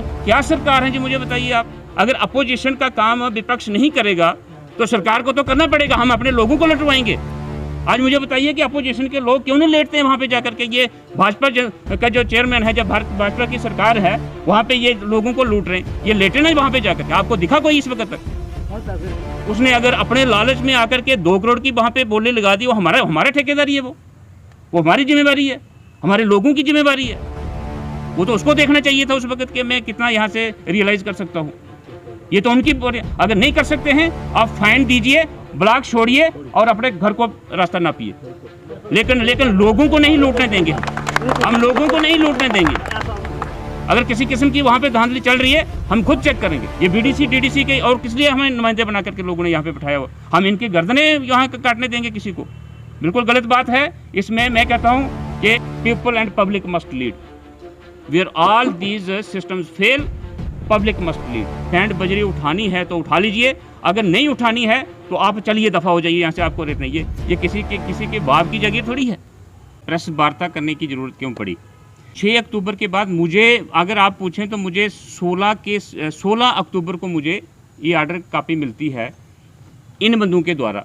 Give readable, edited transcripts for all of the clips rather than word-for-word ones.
क्या सरकार है जी, मुझे बताइए आप। अगर अपोजिशन का काम विपक्ष नहीं करेगा तो सरकार को तो करना पड़ेगा, हम अपने लोगों को लुटवाएंगे। आज मुझे बताइए कि अपोजिशन के लोग क्यों नहीं लेटते हैं वहाँ पे जाकर के। ये भाजपा का जो चेयरमैन है, जब भारत भाजपा की सरकार है, वहाँ पे ये लोगों को लूट रहे हैं, ये लेटे ना वहाँ पे जाकर के। आपको दिखा कोई इस वक्त तक? उसने अगर अपने लालच में आकर के 2 करोड़ की वहाँ पे बोली लगा दी, वो हमारा ठेकेदारी है, वो हमारी जिम्मेवारी है, हमारे लोगों की जिम्मेवारी है। वो तो उसको देखना चाहिए था उस वक्त कि मैं कितना यहाँ से रियलाइज कर सकता हूँ। ये तो उनकी, अगर नहीं कर सकते हैं आप फाइन दीजिए, ब्लॉक छोड़िए और अपने घर को रास्ता नापिए, लेकिन लोगों को नहीं लूटने देंगे। हम लोगों को नहीं लूटने देंगे। अगर किसी किस्म की वहाँ पे धांधली चल रही है, हम खुद चेक करेंगे। ये बीडीसी डीडीसी के और किस लिए हमें नुमाइंदे बना करके लोगों ने यहाँ पे बिठाया हुआ, हम इनकी गर्दनें यहाँ काटने देंगे किसी को? बिल्कुल गलत बात है। इसमें मैं कहता हूँ कि people and public must lead. Where all these systems fail, public must lead. Sand बजरी उठानी है तो उठा लीजिए, अगर नहीं उठानी है तो आप चलिए, दफ़ा हो जाइए यहाँ से, आपको रेत नहीं है। ये किसी के बाप की जगह थोड़ी है। प्रेस वार्ता करने की ज़रूरत क्यों पड़ी? 6 अक्टूबर के बाद मुझे, अगर आप पूछें तो मुझे 16 अक्टूबर को मुझे ये आर्डर कापी मिलती है इन बंदों के द्वारा।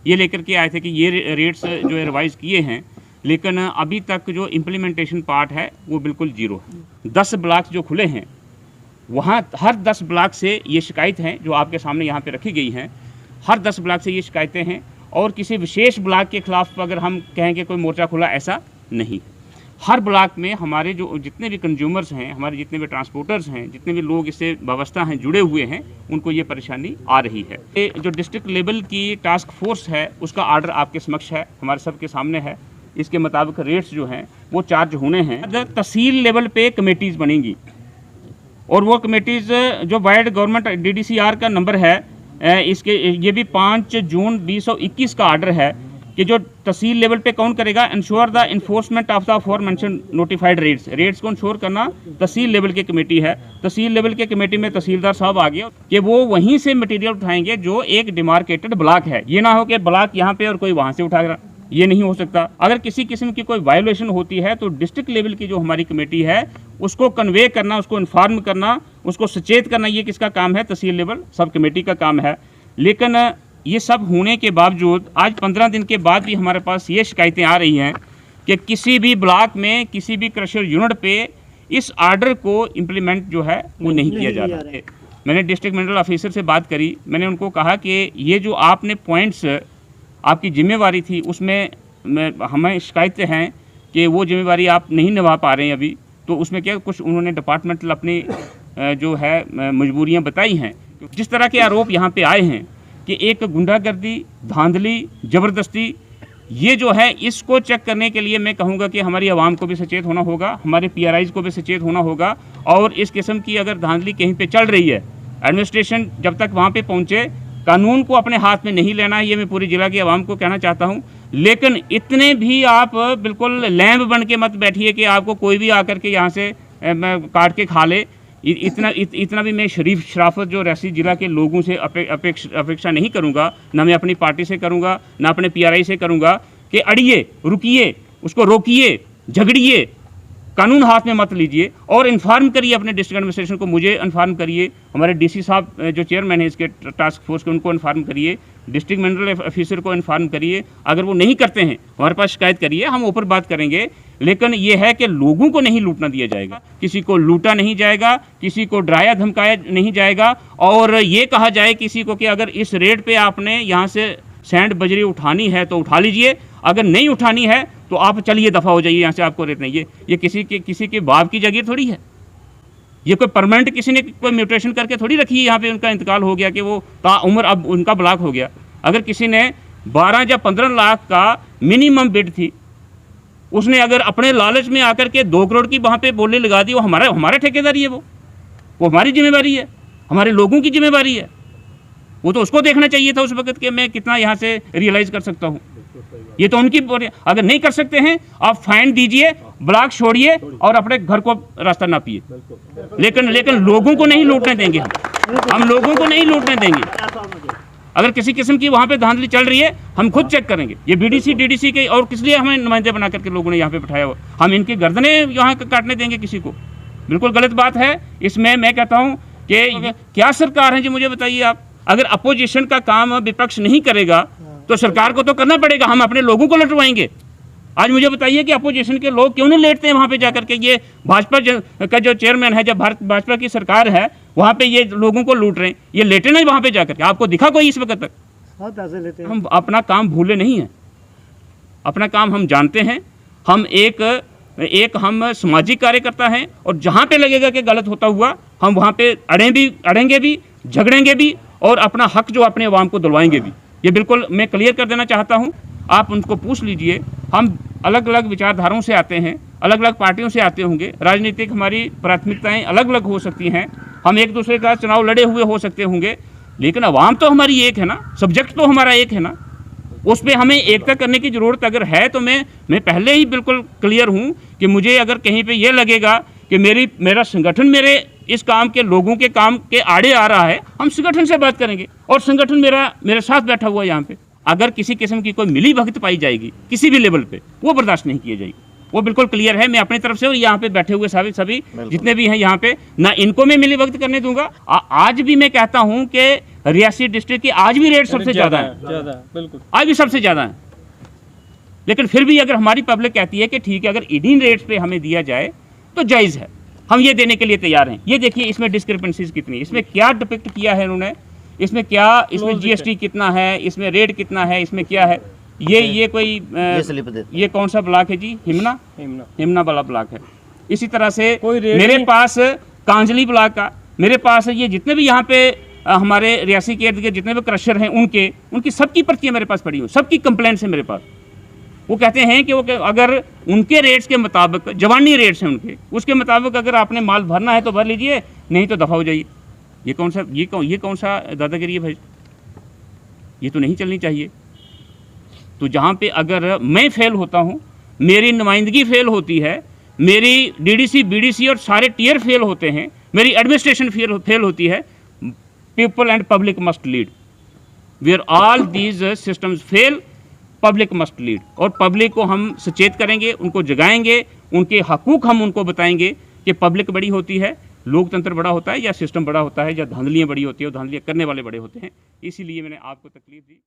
ये लेकर के आए थे कि ये रेट्स जो है रिवाइज़ किए हैं, लेकिन अभी तक जो इम्प्लीमेंटेशन पार्ट है वो बिल्कुल ज़ीरो है। 10 ब्लॉक जो खुले हैं, वहाँ हर 10 ब्लॉक से ये शिकायत हैं जो आपके सामने यहाँ पे रखी गई हैं। हर 10 ब्लॉक से ये शिकायतें हैं, और किसी विशेष ब्लॉक के खिलाफ अगर हम कहें कि कोई मोर्चा खुला, ऐसा नहीं। हर ब्लॉक में हमारे जो जितने भी कंज्यूमर्स हैं, हमारे जितने भी ट्रांसपोर्टर्स हैं, जितने भी लोग इससे वाबस्ता हैं, जुड़े हुए हैं, उनको ये परेशानी आ रही है। ये जो डिस्ट्रिक्ट लेवल की टास्क फोर्स है, उसका आर्डर आपके समक्ष है, हमारे सबके सामने है। इसके मुताबिक रेट्स जो हैं वो चार्ज होने हैं। तहसील लेवल पे कमेटीज़ बनेंगी, और वो कमेटीज़ जो वाइड गवर्नमेंट DDCR का नंबर है, इसके ये भी 5 जून 2021 का आर्डर है कि जो तहसील लेवल पे कौन करेगा, ensure the enforcement of the aforementioned notified rates को इंश्योर करना तहसील लेवल की कमेटी है। तहसील लेवल की कमेटी में तहसीलदार साहब आ गए कि वो वहीं से मटेरियल उठाएंगे जो एक डिमार्केटेड ब्लॉक है। ये ना हो कि ब्लॉक यहाँ पे और कोई वहाँ से उठा रहा, ये नहीं हो सकता। अगर किसी किस्म की कोई वायोलेशन होती है तो डिस्ट्रिक्ट लेवल की जो हमारी कमेटी है, उसको कन्वे करना, उसको इन्फॉर्म करना, उसको सचेत करना, ये किसका काम है? तहसील लेवल सब कमेटी का काम है। लेकिन ये सब होने के बावजूद आज 15 दिन के बाद भी हमारे पास ये शिकायतें आ रही हैं कि किसी भी ब्लॉक में, किसी भी क्रशर यूनिट पे इस आर्डर को इम्प्लीमेंट जो है वो नहीं किया जा रहा है। मैंने डिस्ट्रिक्ट मिनरल ऑफिसर से बात करी, मैंने उनको कहा कि ये जो आपने पॉइंट्स आपकी जिम्मेवारी थी, उसमें हमें शिकायतें हैं कि वो जिम्मेवारी आप नहीं निभा पा रहे हैं अभी। तो उसमें क्या कुछ उन्होंने डिपार्टमेंटल अपनी जो है मजबूरियां बताई हैं। जिस तरह के आरोप यहाँ पे आए हैं कि एक गुंडागर्दी, धांधली, ज़बरदस्ती, ये जो है इसको चेक करने के लिए मैं कहूँगा कि हमारी आवाम को भी सचेत होना होगा, हमारे PRIs को भी सचेत होना होगा। और इस किस्म की अगर धांधली कहीं पे चल रही है, एडमिनिस्ट्रेशन जब तक वहाँ पे पहुँचे, कानून को अपने हाथ में नहीं लेना है, ये मैं पूरी जिला की आवाम को कहना चाहता हूँ। लेकिन इतने भी आप बिल्कुल लैंब बन के मत बैठिए कि आपको कोई भी आकर के यहाँ से काट के खा ले। इतना भी मैं शराफत जो रियासी जिला के लोगों से अपेक्षा नहीं करूँगा, ना मैं अपनी पार्टी से करूँगा, ना अपने PRI से करूँगा कि अड़िए, रुकिए, उसको रोकिए, झगड़िए, कानून हाथ में मत लीजिए और इन्फॉर्म करिए अपने डिस्ट्रिक्ट एडमिनिस्ट्रेशन को। मुझे इन्फॉर्म करिए, हमारे DC साहब जो चेयरमैन है इसके टास्क फोर्स के, उनको इन्फॉर्म करिए, डिस्ट्रिक्ट मिनरल ऑफिसर को इन्फॉर्म करिए। अगर वो नहीं करते हैं हमारे पास शिकायत करिए, हम ऊपर बात करेंगे। लेकिन ये है कि लोगों को नहीं लूटना दिया जाएगा, किसी को लूटा नहीं जाएगा, किसी को डराया धमकाया नहीं जाएगा। और ये कहा जाए किसी को कि अगर इस रेट पे आपने यहाँ से सैंड बजरी उठानी है तो उठा लीजिए, अगर नहीं उठानी है तो आप चलिए, दफ़ा हो जाइए यहाँ से, आपको रेट नहीं है। ये किसी के बाप की जगह थोड़ी है। ये कोई परमानेंट किसी ने कोई म्यूटेशन करके थोड़ी रखी है, यहाँ पे उनका इंतकाल हो गया कि वो ताउम्र अब उनका ब्लॉक हो गया। अगर किसी ने 12 या 15 लाख का मिनिमम बिड थी, उसने अगर अपने लालच में आकर के 2 करोड़ की वहाँ पे बोली लगा दी, वो हमारा ठेकेदारी है, वो हमारी जिम्मेवारी है, हमारे लोगों की जिम्मेवारी है। वो तो उसको देखना चाहिए था उस वक्त कि मैं कितना यहाँ से रियलाइज़ कर सकता हूँ। ये तो उनकी, अगर नहीं कर सकते हैं आप फाइन दीजिए, ब्लॉक छोड़िए और अपने घर को रास्ता नापिए, लेकिन लोगों को नहीं लूटने देंगे। हम लोगों को नहीं लूटने देंगे। अगर किसी किस्म की वहाँ पे धांधली चल रही है, हम खुद चेक करेंगे। ये BDC DDC के और किस लिए हमें नुमाइंदे बना करके लोगों ने यहाँ पे बिठाया हुआ, हम इनकी गर्दनें यहाँ काटने देंगे किसी को? बिल्कुल गलत बात है। इसमें मैं कहता हूं कि क्या सरकार है जी, मुझे बताइए आप। अगर अपोजिशन का काम विपक्ष नहीं करेगा तो सरकार को तो करना पड़ेगा, हम अपने लोगों को लटवाएंगे। आज मुझे बताइए कि अपोजिशन के लोग क्यों नहीं लेटते हैं वहाँ पे जाकर के। ये भाजपा का जो चेयरमैन है, जब भारत भाजपा की सरकार है, वहाँ पे ये लोगों को लूट रहे हैं, ये लेटे नहीं वहाँ पे जाकर के। आपको दिखा कोई इस वक्त तक? पैसे लेते हैं। हम अपना काम भूले नहीं हैं, अपना काम हम जानते हैं। हम एक हम सामाजिक कार्यकर्ता हैं, और जहाँ पे लगेगा कि गलत होता हुआ हम वहाँ पे अड़ेंगे भी, झगड़ेंगे भी, और अपना हक जो अपने अवाम को दिलवाएंगे भी। ये बिल्कुल मैं क्लियर कर देना चाहता हूँ। आप उनको पूछ लीजिए, हम अलग अलग विचारधाराओं से आते हैं, अलग अलग पार्टियों से आते होंगे, राजनीतिक हमारी प्राथमिकताएं अलग अलग हो सकती हैं, हम एक दूसरे का चुनाव लड़े हुए हो सकते होंगे, लेकिन अवाम तो हमारी एक है ना, सब्जेक्ट तो हमारा एक है ना। उस पर हमें एकता करने की ज़रूरत अगर है तो मैं पहले ही बिल्कुल क्लियर हूँ कि मुझे अगर कहीं पे ये लगेगा कि मेरा संगठन मेरे इस काम के लोगों के काम के आड़े आ रहा है, हम संगठन से बात करेंगे, और संगठन मेरे साथ बैठा हुआ है यहाँ पे। अगर किसी किस्म की कोई मिली भगत पाई जाएगी किसी भी लेवल पे, वो बर्दाश्त नहीं की जाएगी, वो बिल्कुल क्लियर है। मैं अपनी तरफ से और यहाँ पे बैठे हुए सभी जितने भी हैं यहाँ पे, ना इनको मैं मिली भगत करने दूंगा। आज भी मैं कहता हूँ कि रियासी डिस्ट्रिक्ट की आज भी रेट सबसे ज़्यादा है, बिल्कुल आज भी सबसे ज़्यादा है। लेकिन फिर भी अगर हमारी पब्लिक कहती है कि ठीक है, अगर इंडियन रेट्स पे हमें दिया जाए तो जायज़ है, हम ये देने के लिए तैयार हैं। ये देखिए इसमें डिस्क्रिपेंसीज कितनी, इसमें क्या डिपिक्ट किया है उन्होंने, इसमें क्या, इसमें जीएसटी कितना है, इसमें रेट कितना है, इसमें क्या है। ये कोई ये कौन सा ब्लॉक है जी? हिमना वाला ब्लॉक है। इसी तरह से मेरे पास कांजली ब्लॉक का, मेरे पास ये जितने भी यहाँ पे हमारे रियासी के इर्द गिर्द जितने भी क्रशर हैं उनकी सबकी पर्चियाँ मेरे पास पड़ी हुई, सबकी कंप्लेंट्स हैं मेरे पास। वो कहते हैं कि वो अगर उनके रेट्स के मुताबिक, जवानी रेट्स हैं उनके, उसके मुताबिक अगर आपने माल भरना है तो भर लीजिए, नहीं तो दफ़ा हो जाइए। ये कौन सा दादागिरी है भाई? ये तो नहीं चलनी चाहिए। तो जहाँ पे अगर मैं फेल होता हूँ, मेरी नुमाइंदगी फेल होती है, मेरी डीडीसी बीडीसी और सारे टीयर फेल होते हैं, मेरी एडमिनिस्ट्रेशन फेल होती है, people and public must lead. Where all these systems fail, public must lead. और पब्लिक को हम सचेत करेंगे, उनको जगाएंगे, उनके हकूक़ हम उनको बताएंगे कि पब्लिक बड़ी होती है, लोकतंत्र बड़ा होता है, या सिस्टम बड़ा होता है, या धांधलियाँ बड़ी होती है और धांधलियाँ करने वाले बड़े होते हैं। इसीलिए मैंने आपको तकलीफ दी।